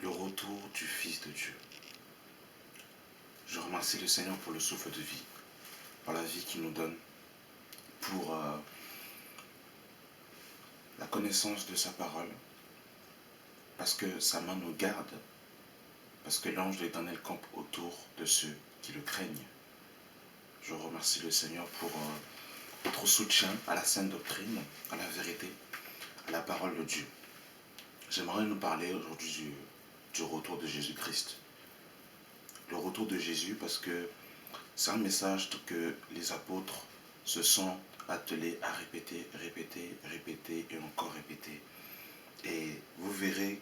le retour du Fils de Dieu. Je remercie le Seigneur pour le souffle de vie, pour la vie qu'il nous donne, pour la connaissance de sa parole, parce que sa main nous garde, parce que l'ange de l'Éternel campe autour de ceux qui le craignent. Je remercie le Seigneur pour votre soutien à la sainte doctrine, à la vérité, à la parole de Dieu. J'aimerais nous parler aujourd'hui du retour de Jésus-Christ. Le retour de Jésus, parce que c'est un message que les apôtres se sont attelés à répéter, répéter, répéter et encore répéter. Et vous verrez,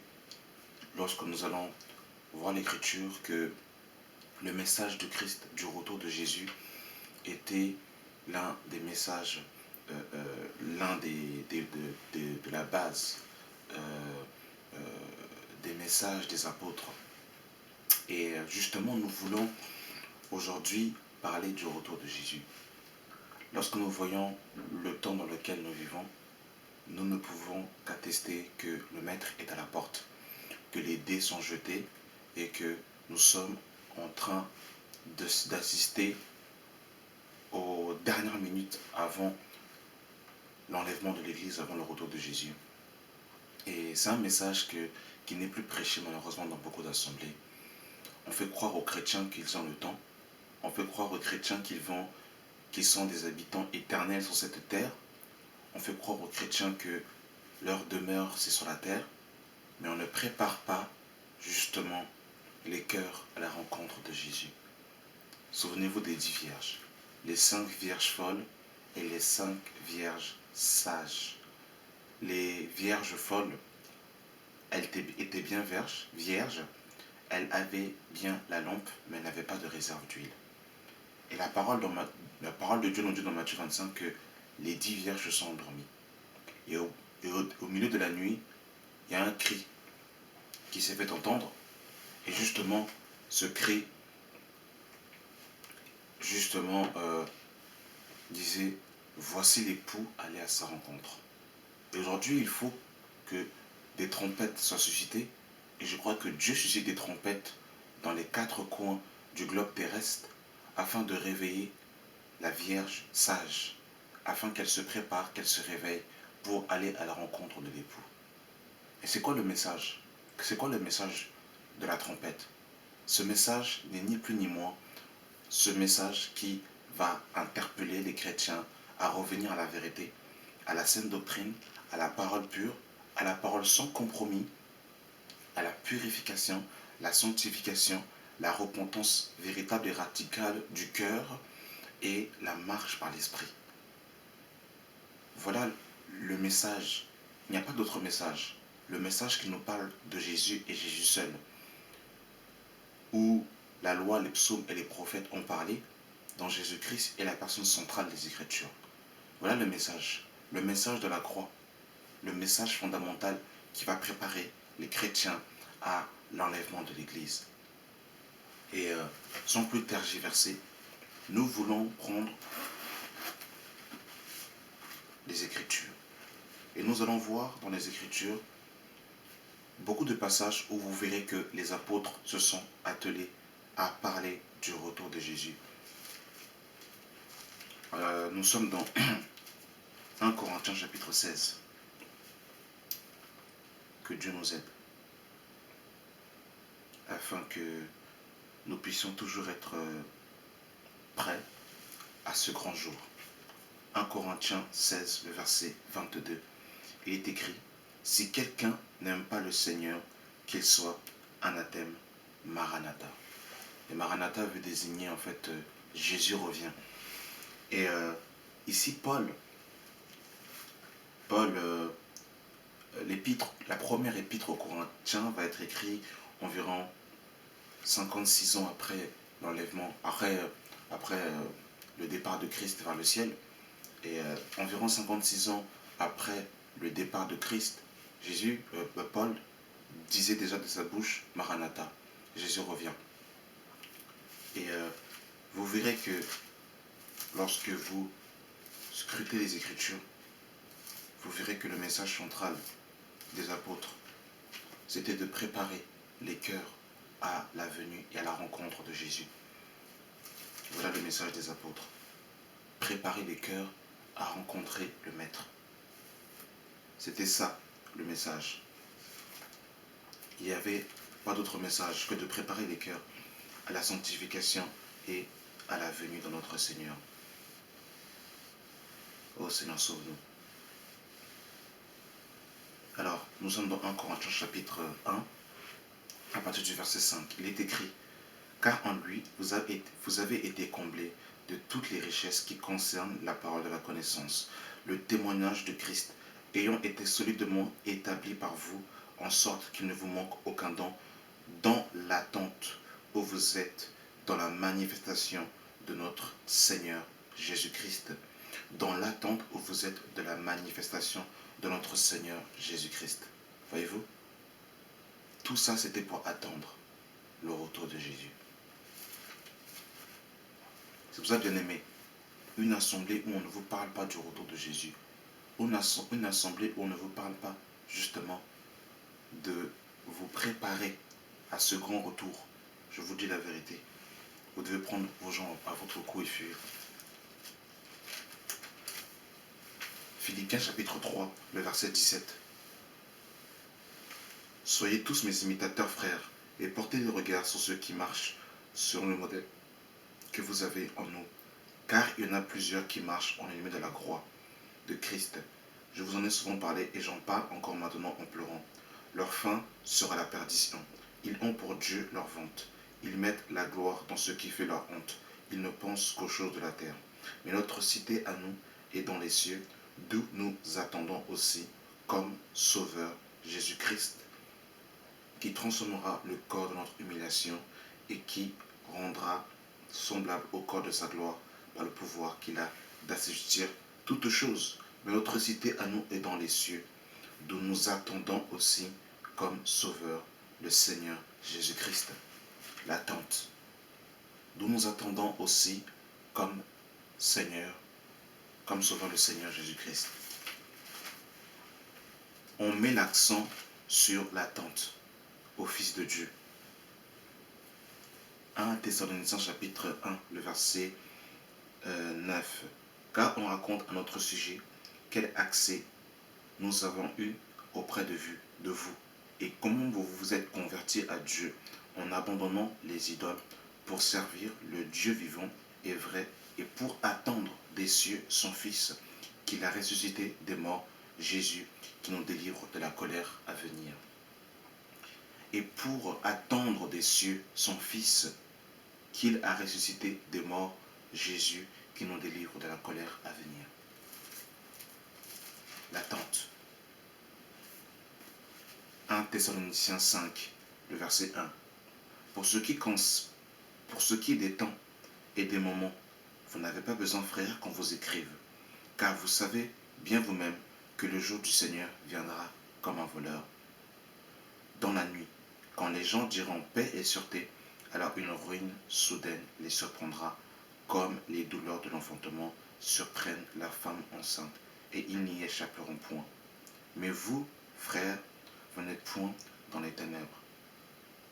lorsque nous allons voir l'Écriture, que le message de Christ, du retour de Jésus, était l'un des messages, l'un de la base des messages des apôtres. Et justement, nous voulons aujourd'hui parler du retour de Jésus. Lorsque nous voyons le temps dans lequel nous vivons, nous ne pouvons qu'attester que le Maître est à la porte, que les dés sont jetés et que nous sommes en train d'assister aux dernières minutes avant l'enlèvement de l'Église, avant le retour de Jésus. Et c'est un message qui n'est plus prêché malheureusement dans beaucoup d'assemblées. On fait croire aux chrétiens qu'ils ont le temps. On fait croire aux chrétiens qu'ils sont des habitants éternels sur cette terre. On fait croire aux chrétiens que leur demeure, c'est sur la terre. Mais on ne prépare pas, justement, les cœurs à la rencontre de Jésus. Souvenez-vous des 10 vierges. Les 5 vierges folles et les 5 vierges sages. Les vierges folles, elles étaient bien vierges. Elles avaient bien la lampe, mais elles n'avaient pas de réserve d'huile. Et la parole de Dieu nous dit dans Matthieu 25 que les 10 vierges se sont endormies. Et au milieu de la nuit, il y a un cri qui s'est fait entendre. Et justement, ce cri, disait, voici l'époux, allez à sa rencontre. Et aujourd'hui, il faut que des trompettes soient suscitées. Et je crois que Dieu suscite des trompettes dans les 4 coins du globe terrestre afin de réveiller la Vierge sage, afin qu'elle se prépare, qu'elle se réveille pour aller à la rencontre de l'époux. Et c'est quoi le message? C'est quoi le message de la trompette? Ce message n'est ni plus ni moins ce message qui va interpeller les chrétiens à revenir à la vérité, à la sainte doctrine, à la parole pure, à la parole sans compromis, à la purification, la sanctification, la repentance véritable et radicale du cœur et la marche par l'esprit. Voilà le message. Il n'y a pas d'autre message. Le message qui nous parle de Jésus et Jésus seul. Où la loi, les psaumes et les prophètes ont parlé, dont Jésus-Christ est la personne centrale des Écritures. Voilà le message de la croix, le message fondamental qui va préparer les chrétiens à l'enlèvement de l'Église. Et sans plus tergiverser, nous voulons prendre les Écritures. Et nous allons voir dans les Écritures beaucoup de passages où vous verrez que les apôtres se sont attelés à parler du retour de Jésus. Nous sommes dans 1 Corinthiens chapitre 16. Que Dieu nous aide, afin que nous puissions toujours être prêts à ce grand jour. 1 Corinthiens 16, le verset 22. Il est écrit, si quelqu'un n'aime pas le Seigneur, qu'il soit anathème, Maranatha. Et Maranatha veut désigner en fait Jésus revient. Et ici la première épître aux Corinthiens va être écrite environ 56 ans après l'enlèvement, après le départ de Christ vers le ciel. Et environ 56 ans après le départ de Christ, Paul disait déjà de sa bouche, Maranatha, Jésus revient. Et vous verrez que lorsque vous scrutez les Écritures, vous verrez que le message central des apôtres, c'était de préparer les cœurs à la venue et à la rencontre de Jésus. Voilà le message des apôtres. Préparer les cœurs à rencontrer le Maître. C'était ça le message. Il n'y avait pas d'autre message que de préparer les cœurs à la sanctification et à la venue de notre Seigneur. Oh Seigneur, sauve-nous. Alors, nous sommes dans 1 Corinthiens chapitre 1, à partir du verset 5. Il est écrit, « Car en lui, vous avez été comblés de toutes les richesses qui concernent la parole de la connaissance, le témoignage de Christ, ayant été solidement établi par vous, en sorte qu'il ne vous manque aucun don, dans l'attente où vous êtes dans la manifestation de notre Seigneur Jésus-Christ. » Dans l'attente où vous êtes de la manifestation de notre Seigneur Jésus-Christ. Voyez-vous? Tout ça, c'était pour attendre le retour de Jésus. C'est pour ça, bien aimé, une assemblée où on ne vous parle pas du retour de Jésus, une assemblée où on ne vous parle pas justement de vous préparer à ce grand retour, je vous dis la vérité, vous devez prendre vos gens à votre cou et fuir. Philippiens chapitre 3, le verset 17. Soyez tous mes imitateurs, frères, et portez le regard sur ceux qui marchent sur le modèle que vous avez en nous. Car il y en a plusieurs qui marchent en ennemi de la croix de Christ. Je vous en ai souvent parlé et j'en parle encore maintenant en pleurant. Leur fin sera la perdition. Ils ont pour Dieu leur vente. Ils mettent la gloire dans ce qui fait leur honte. Ils ne pensent qu'aux choses de la terre. Mais notre cité à nous est dans les cieux, d'où nous attendons aussi comme Sauveur Jésus-Christ, qui transformera le corps de notre humiliation et qui rendra semblable au corps de sa gloire par le pouvoir qu'il a d'assujettir toutes choses. Mais notre cité à nous est dans les cieux, d'où nous attendons aussi comme Sauveur le Seigneur Jésus-Christ. L'attente, d'où nous attendons aussi comme Seigneur, comme Sauveur le Seigneur Jésus-Christ. On met l'accent sur l'attente au Fils de Dieu. 1 Thessaloniciens chapitre 1, le verset 9. Car on raconte à notre sujet quel accès nous avons eu auprès de vous et comment vous vous êtes convertis à Dieu en abandonnant les idoles pour servir le Dieu vivant et vrai et pour attendre des cieux son Fils qu'il a ressuscité des morts, Jésus qui nous délivre de la colère à venir. Et pour attendre des cieux son Fils qu'il a ressuscité des morts, Jésus qui nous délivre de la colère à venir. L'attente. 1 Thessaloniciens 5, le verset 1. Pour ce qui est des temps et des moments, vous n'avez pas besoin, frères, qu'on vous écrive, car vous savez bien vous-même que le jour du Seigneur viendra comme un voleur. Dans la nuit, quand les gens diront paix et sûreté, alors une ruine soudaine les surprendra, comme les douleurs de l'enfantement surprennent la femme enceinte, et ils n'y échapperont point. Mais vous, frères, vous n'êtes point dans les ténèbres,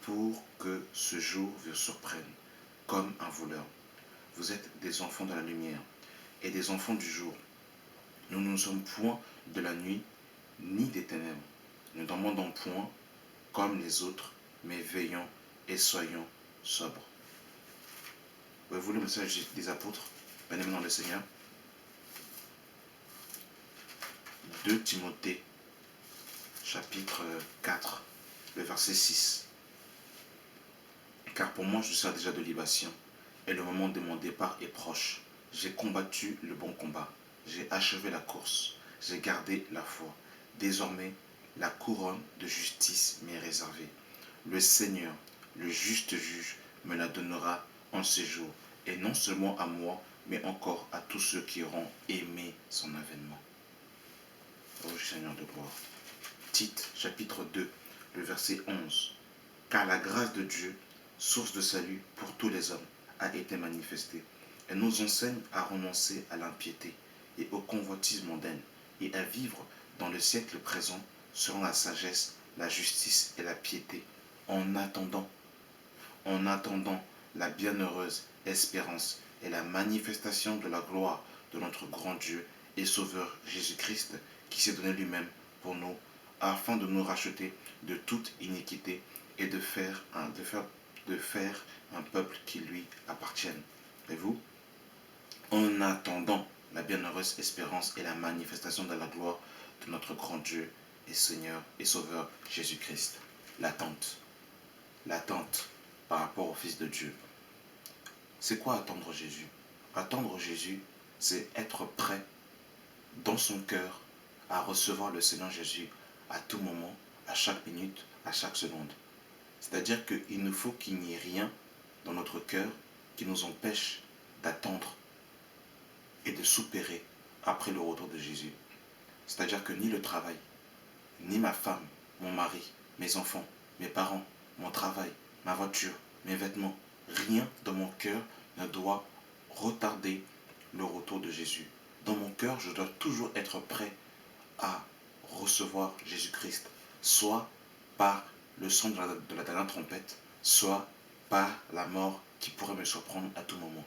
pour que ce jour vous surprenne, comme un voleur. Vous êtes des enfants de la lumière, et des enfants du jour. Nous ne sommes point de la nuit, ni des ténèbres. Ne demandons point comme les autres, mais veillons et soyons sobres. Voyez-vous le message des apôtres, bien-aimés dans le Seigneur? 2 Timothée, chapitre 4, le verset 6. Car pour moi je sers déjà de libation, et le moment de mon départ est proche. J'ai combattu le bon combat, j'ai achevé la course, j'ai gardé la foi. Désormais, la couronne de justice m'est réservée. Le Seigneur, le juste juge, me la donnera en ce jour, et non seulement à moi, mais encore à tous ceux qui auront aimé son avènement. Ô Seigneur de gloire. Tite, chapitre 2, le verset 11. Car la grâce de Dieu, source de salut pour tous les hommes, a été manifestée. Elle nous enseigne à renoncer à l'impiété et au convoitise mondaine, et à vivre dans le siècle présent selon la sagesse, la justice et la piété, en attendant, en attendant la bienheureuse espérance et la manifestation de la gloire de notre grand Dieu et Sauveur Jésus-Christ, qui s'est donné lui-même pour nous, afin de nous racheter de toute iniquité et de faire un peuple qui lui appartienne. Et vous, en attendant la bienheureuse espérance et la manifestation de la gloire de notre grand Dieu et Seigneur et Sauveur Jésus-Christ. L'attente. L'attente par rapport au Fils de Dieu. C'est quoi attendre Jésus? Attendre Jésus, c'est être prêt dans son cœur à recevoir le Seigneur Jésus à tout moment, à chaque minute, à chaque seconde. C'est-à-dire qu'il ne faut qu'il n'y ait rien dans notre cœur qui nous empêche d'attendre et de soupirer après le retour de Jésus. C'est-à-dire que ni le travail, ni ma femme, mon mari, mes enfants, mes parents, mon travail, ma voiture, mes vêtements, rien dans mon cœur ne doit retarder le retour de Jésus. Dans mon cœur, je dois toujours être prêt à recevoir Jésus-Christ, soit par le son de la dernière trompette, soit par la mort qui pourrait me surprendre à tout moment.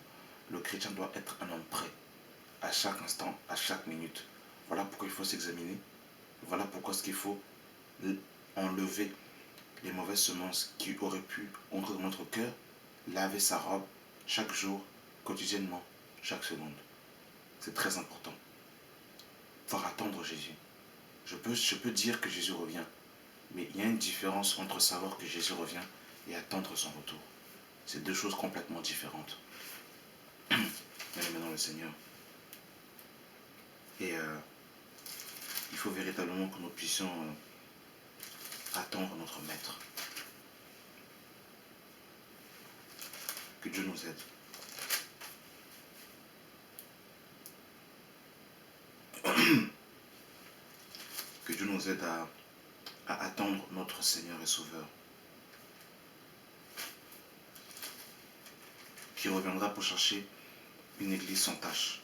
Le chrétien doit être un homme prêt, à chaque instant, à chaque minute. Voilà pourquoi il faut s'examiner. Voilà pourquoi il faut enlever les mauvaises semences qui auraient pu entrer dans notre cœur, laver sa robe chaque jour, quotidiennement, chaque seconde. C'est très important. Il faut attendre Jésus. Je peux dire que Jésus revient, mais il y a une différence entre savoir que Jésus revient et attendre son retour. C'est deux choses complètement différentes. Bien-aimés dans le Seigneur. Et il faut véritablement que nous puissions attendre notre Maître. Que Dieu nous aide. Que Dieu nous aide à attendre notre Seigneur et Sauveur, qui reviendra pour chercher une église sans tache.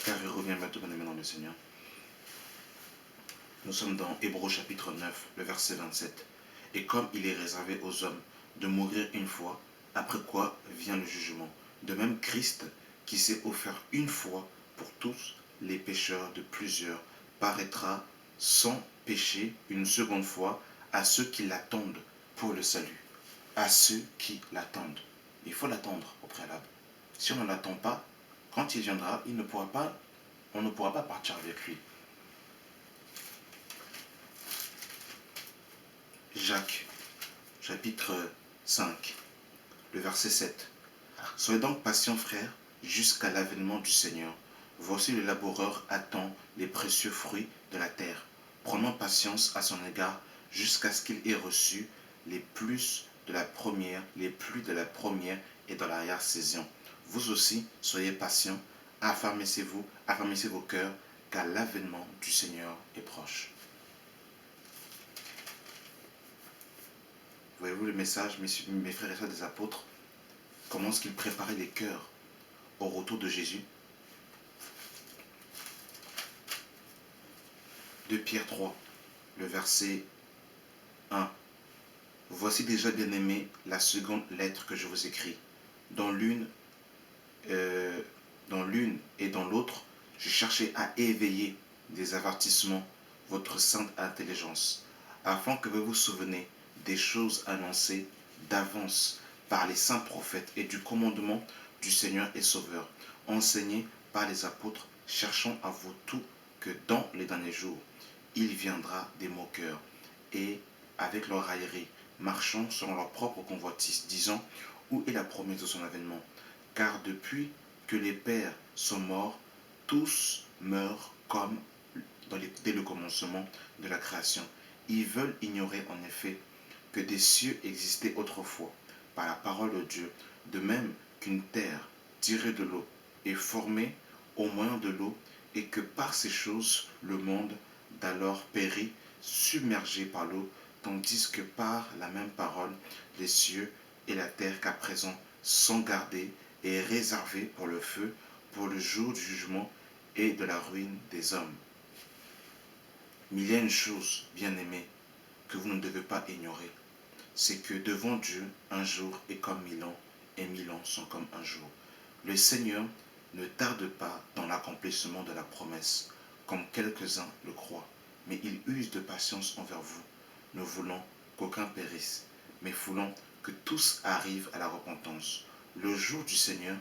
Car il revient bientôt, bien-aimés dans le Seigneur. Nous sommes dans Hébreux chapitre 9, le verset 27. Et comme il est réservé aux hommes de mourir une fois, après quoi vient le jugement. De même, Christ, qui s'est offert une fois pour tous les pécheurs de plusieurs, paraîtra sans péché une seconde fois à ceux qui l'attendent pour le salut. À ceux qui l'attendent. Il faut l'attendre au préalable. Si on ne l'attend pas, quand il viendra, on ne pourra pas partir avec lui. Jacques, chapitre 5, le verset 7. Soyez donc patients, frères, jusqu'à l'avènement du Seigneur. Voici le laboureur attend les précieux fruits de la terre, prenant patience à son égard jusqu'à ce qu'il ait reçu les pluies de la première et de l'arrière-saison. Vous aussi, soyez patients, affermissez vos cœurs, car l'avènement du Seigneur est proche. Voyez-vous le message, mes frères et sœurs des apôtres, comment est-ce qu'ils préparaient les cœurs au retour de Jésus? 2 Pierre 3, le verset 1. Voici déjà, bien-aimés, la seconde lettre que je vous écris. Dans l'une et dans l'autre, je cherchais à éveiller des avertissements votre sainte intelligence, afin que vous vous souveniez des choses annoncées d'avance par les saints prophètes et du commandement du Seigneur et Sauveur, enseigné par les apôtres, cherchant à vous tout que dans les derniers jours, il viendra des moqueurs et avec leur raillerie, marchant selon leur propre convoitise, disant où est la promesse de son avènement? Car depuis que les pères sont morts, tous meurent comme dès le commencement de la création. Ils veulent ignorer en effet que des cieux existaient autrefois par la parole de Dieu, de même qu'une terre tirée de l'eau est formée au moyen de l'eau et que par ces choses le monde d'alors périt, submergé par l'eau, tandis que par la même parole, les cieux et la terre qu'à présent sont gardés et réservés pour le feu, pour le jour du jugement et de la ruine des hommes. Mais il y a une chose, bien-aimés, que vous ne devez pas ignorer. C'est que devant Dieu, un jour est comme 1000 ans, et 1000 ans sont comme un jour. Le Seigneur ne tarde pas dans l'accomplissement de la promesse, comme quelques-uns le croient, mais il use de patience envers vous, ne voulant qu'aucun périsse, mais voulant que tous arrivent à la repentance. Le jour du Seigneur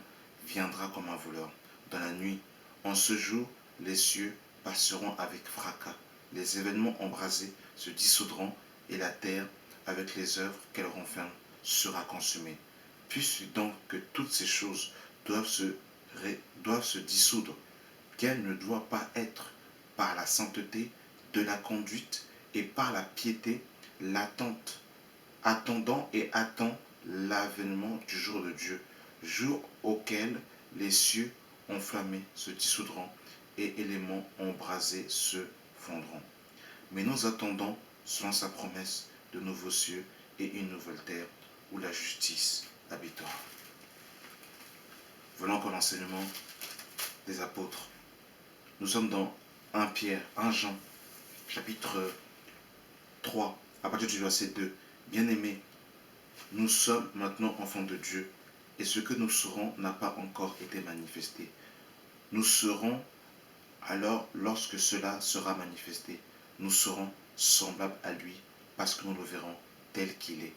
viendra comme un voleur. Dans la nuit, en ce jour, les cieux passeront avec fracas, les événements embrasés se dissoudront, et la terre, avec les œuvres qu'elle renferme, sera consumée. Puisque donc que toutes ces choses doivent se dissoudre, qu'elles ne doivent pas être par la sainteté de la conduite et par la piété, l'attente, attendant et attend l'avènement du jour de Dieu, jour auquel les cieux enflammés se dissoudront et éléments embrasés se fondront. Mais nous attendons, selon sa promesse, de nouveaux cieux et une nouvelle terre où la justice habitera. Voilà encore l'enseignement des apôtres. Nous sommes dans 1 Pierre, 1 Jean, chapitre 3, à partir du verset 2. Bien-aimés, nous sommes maintenant enfants de Dieu, et ce que nous serons n'a pas encore été manifesté. Nous serons alors, lorsque cela sera manifesté, nous serons semblables à lui, parce que nous le verrons tel qu'il est.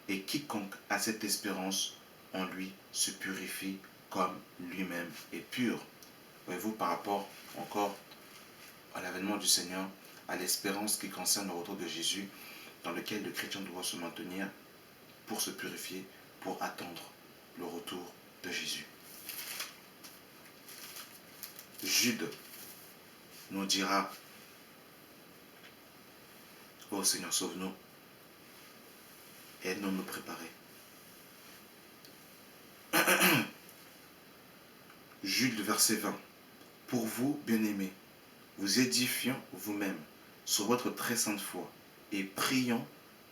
Et quiconque a cette espérance en lui se purifie comme lui-même est pur. Voyez-vous, par rapport encore à l'avènement du Seigneur, à l'espérance qui concerne le retour de Jésus, dans lequel le chrétien doit se maintenir pour se purifier, pour attendre le retour de Jésus. Jude nous dira: ô Seigneur, sauve-nous, et aide-nous à nous préparer. Jude, verset 20. Pour vous, bien-aimés, vous édifiant vous-même sur votre très sainte foi et priant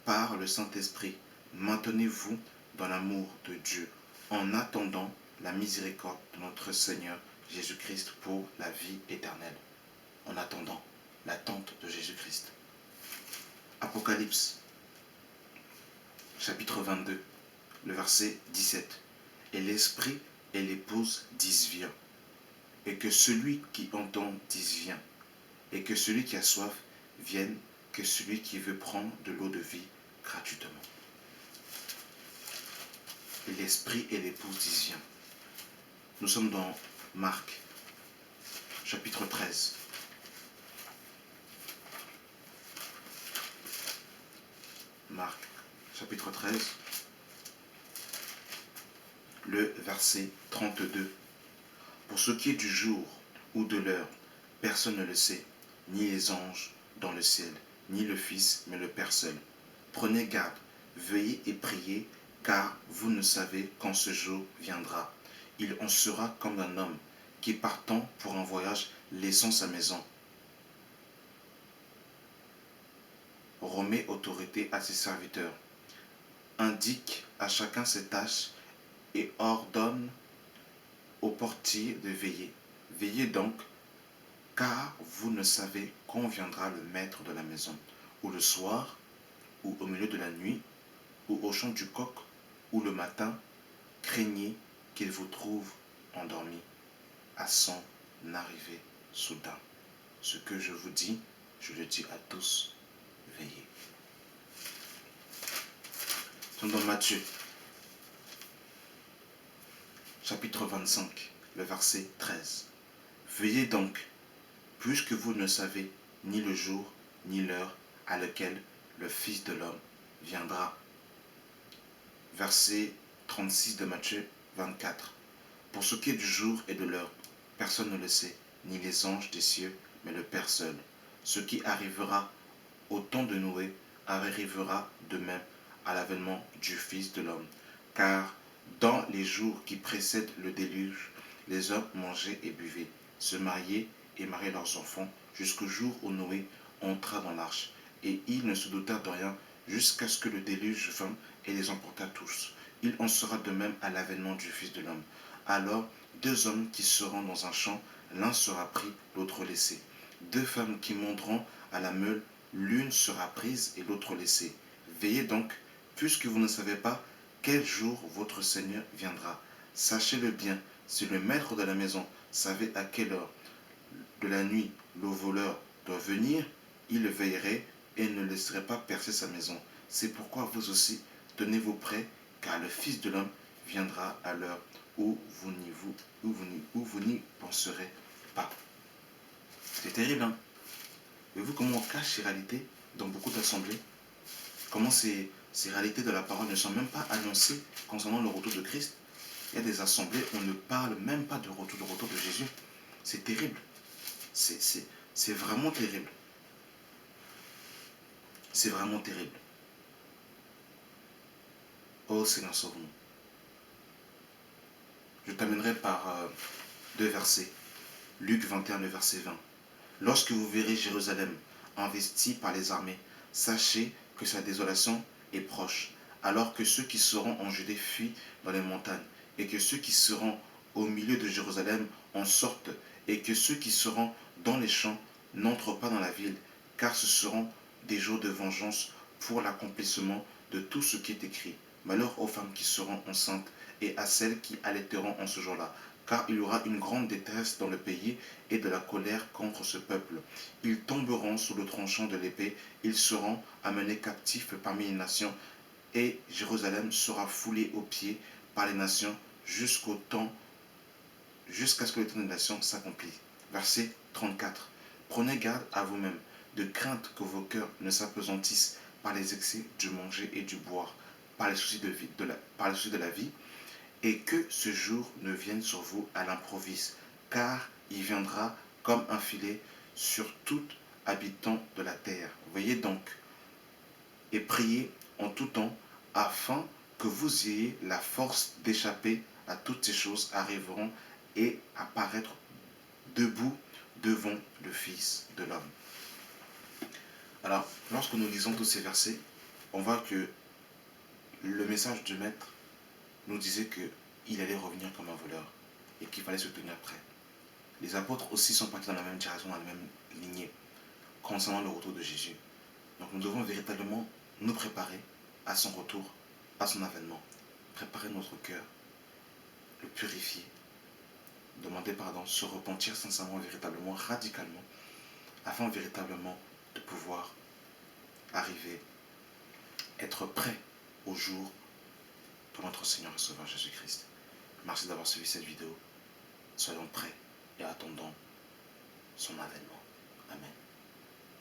par le Saint-Esprit, maintenez-vous dans l'amour de Dieu en attendant la miséricorde de notre Seigneur Jésus-Christ pour la vie éternelle. En attendant l'attente de Jésus-Christ. Apocalypse, chapitre 22, le verset 17. Et l'Esprit et l'épouse disent viens, et que celui qui entend dise viens, et que celui qui a soif vienne, que celui qui veut prendre de l'eau de vie gratuitement. Et l'Esprit et l'épouse disent viens. Nous sommes dans Marc, chapitre 13. Marc, chapitre 13, le verset 32. Pour ce qui est du jour ou de l'heure, personne ne le sait, ni les anges dans le ciel, ni le Fils, mais le Père seul. Prenez garde, veillez et priez, car vous ne savez quand ce jour viendra. Il en sera comme un homme qui, partant pour un voyage, laissant sa maison, remet autorité à ses serviteurs, indique à chacun ses tâches et ordonne au portier de veiller. Veillez donc, car vous ne savez quand viendra le maître de la maison, ou le soir, ou au milieu de la nuit, ou au chant du coq, ou le matin. Craignez qu'il vous trouve endormi à son arrivée soudain. Ce que je vous dis, je le dis à tous, veillez. Nous sommes dans Matthieu, chapitre 25, le verset 13. Veillez donc, puisque vous ne savez ni le jour ni l'heure à laquelle le Fils de l'homme viendra. Verset 36 de Matthieu 24. Pour ce qui est du jour et de l'heure, personne ne le sait, ni les anges des cieux, mais le Père seul. Ce qui arrivera au temps de Noé arrivera de même à l'avènement du Fils de l'homme. Car dans les jours qui précèdent le déluge, les hommes mangeaient et buvaient, se mariaient et mariaient leurs enfants, jusqu'au jour où Noé entra dans l'arche. Et ils ne se doutèrent de rien jusqu'à ce que le déluge vînt et les emporta tous. Il en sera de même à l'avènement du Fils de l'homme. Alors, 2 hommes qui seront dans un champ, l'un sera pris, l'autre laissé. 2 femmes qui monteront à la meule, l'une sera prise et l'autre laissée. Veillez donc, puisque vous ne savez pas quel jour votre Seigneur viendra. Sachez-le bien, si le maître de la maison savait à quelle heure de la nuit le voleur doit venir, il veillerait et ne laisserait pas percer sa maison. C'est pourquoi vous aussi, tenez-vous prêts, car le Fils de l'homme viendra à l'heure où vous n'y penserez pas. C'est terrible, hein? Voyez-vous comment on cache ces réalités dans beaucoup d'assemblées? Comment ces réalités de la parole ne sont même pas annoncées concernant le retour de Christ? Il y a des assemblées où on ne parle même pas de retour de Jésus. C'est terrible. C'est vraiment terrible. C'est vraiment terrible. Oh Seigneur, sauve-nous. Je terminerai par deux versets. Luc 21, le verset 20. Lorsque vous verrez Jérusalem investie par les armées, sachez que sa désolation est proche, alors que ceux qui seront en Judée fuient dans les montagnes, et que ceux qui seront au milieu de Jérusalem en sortent, et que ceux qui seront dans les champs n'entrent pas dans la ville, car ce seront des jours de vengeance pour l'accomplissement de tout ce qui est écrit. Malheur aux femmes qui seront enceintes et à celles qui allaiteront en ce jour-là, car il y aura une grande détresse dans le pays et de la colère contre ce peuple. Ils tomberont sous le tranchant de l'épée, ils seront amenés captifs parmi les nations, et Jérusalem sera foulée aux pieds par les nations jusqu'à ce que le temps des nations s'accomplisse. Verset 34. Prenez garde à vous-même, de crainte que vos cœurs ne s'apesantissent par les excès du manger et du boire, par les soucis de la vie, et que ce jour ne vienne sur vous à l'improviste, car il viendra comme un filet sur tout habitant de la terre. Veillez donc et priez en tout temps, afin que vous ayez la force d'échapper à toutes ces choses arriveront et apparaître debout devant le Fils de l'homme. Alors, lorsque nous lisons tous ces versets, on voit que le message du Maître nous disait qu'il allait revenir comme un voleur et qu'il fallait se tenir prêt. Les apôtres aussi sont partis dans la même direction, dans la même lignée, concernant le retour de Jésus. Donc nous devons véritablement nous préparer à son retour, à son avènement. Préparer notre cœur, le purifier, demander pardon, se repentir sincèrement, véritablement, radicalement, afin véritablement de pouvoir arriver, être prêt au jour de notre Seigneur et Sauveur Jésus-Christ. Merci d'avoir suivi cette vidéo. Soyons prêts et attendons son avènement. Amen.